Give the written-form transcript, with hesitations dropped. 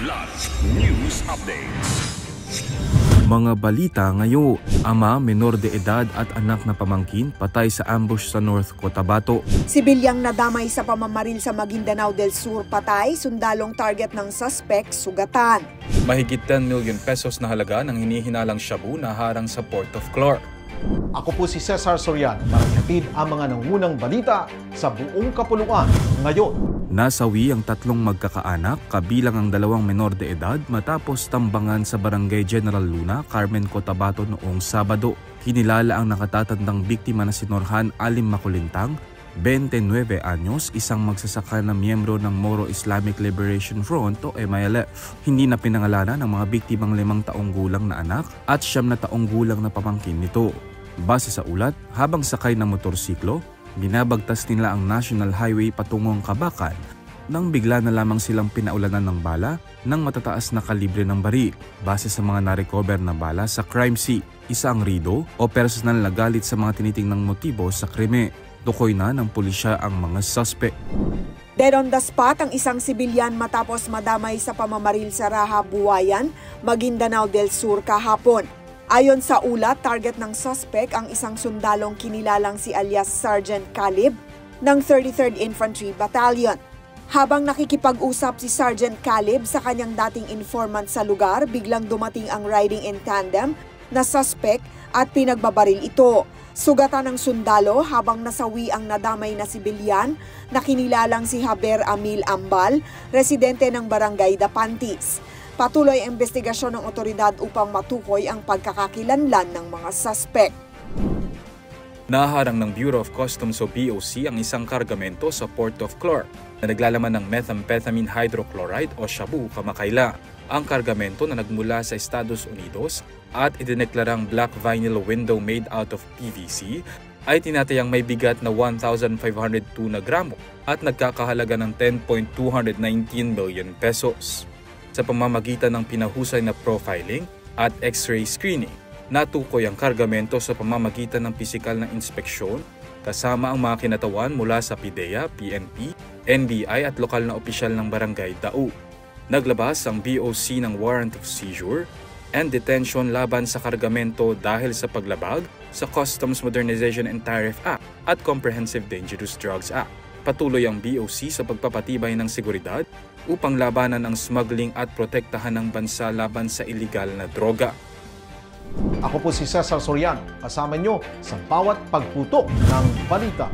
Blood News Updates. Mga balita ngayon, ama, menor de edad at anak na pamangkin patay sa ambush sa North Cotabato. Sibilyang nadamay sa pamamaril sa Maguindanao del Sur patay, sundalong target ng suspect sugatan. Mahigit 10 million pesos na halaga ng hinihinalang shabu na harang sa Port of Clore. Ako po si Cesar Soriano para ihatid ang mga nangunang balita sa buong kapuluan ngayon. Nasawi ang tatlong magkakaanak kabilang ang dalawang menor de edad matapos tambangan sa Barangay General Luna, Carmen, Cotabato noong Sabado. Hinilala ang nakatatandang biktima na si Norhan Alim Makulintang, 29 anyos, isang magsasaka na miyembro ng Moro Islamic Liberation Front o MILF. Hindi na pinangalanan ang mga biktimang 5 taong gulang na anak at 9 na taong gulang na pamangkin nito. Base sa ulat, habang sakay ng motorsiklo, binabagtas nila ang National Highway patungong Kabakan nang bigla na lamang silang pinaulanan ng bala ng matataas na kalibre ng baril. Base sa mga narecover na bala sa crime scene, isa ang rido o personal na galit sa mga tinitingnang motibo sa krimen. Tukoy na ng pulisya ang mga suspect. Dead on the spot ang isang sibilyan matapos madamay sa pamamaril sa Raha, Buwayan, Maguindanao del Sur kahapon. Ayon sa ulat, target ng suspect ang isang sundalong kinilalang si alias Sergeant Calib ng 33rd Infantry Battalion. Habang nakikipag-usap si Sergeant Calib sa kanyang dating informant sa lugar, biglang dumating ang riding in tandem na suspect at pinagbabaril ito. Sugatan ng sundalo habang nasawi ang nadamay na sibilyan na kinilalang si Javier Amil Ambal, residente ng Barangay Dapantis. Patuloy ang investigasyon ng otoridad upang matukoy ang pagkakakilanlan ng mga suspect. Naharang ng Bureau of Customs o BOC ang isang kargamento sa Port of Clore na naglalaman ng methamphetamine hydrochloride o shabu kamakailan. Ang kargamento na nagmula sa Estados Unidos at idineklarang black vinyl window made out of PVC ay tinatayang may bigat na 1,502 na gramo at nagkakahalaga ng 10.219 million pesos. Sa pamamagitan ng pinahusay na profiling at X-ray screening, natukoy ang kargamento sa pamamagitan ng pisikal na inspeksyon kasama ang mga kinatawan mula sa PIDEA, PNP, NBI at lokal na opisyal ng Barangay Dao. Naglabas ang BOC ng warrant of seizure and detention laban sa kargamento dahil sa paglabag sa Customs Modernization and Tariff Act at Comprehensive Dangerous Drugs Act. Patuloy ang BOC sa pagpapatibay ng seguridad upang labanan ang smuggling at protektahan ng bansa laban sa iligal na droga. Ako po si Cesar Soriano, kasama nyo sa bawat pagputok ng balita.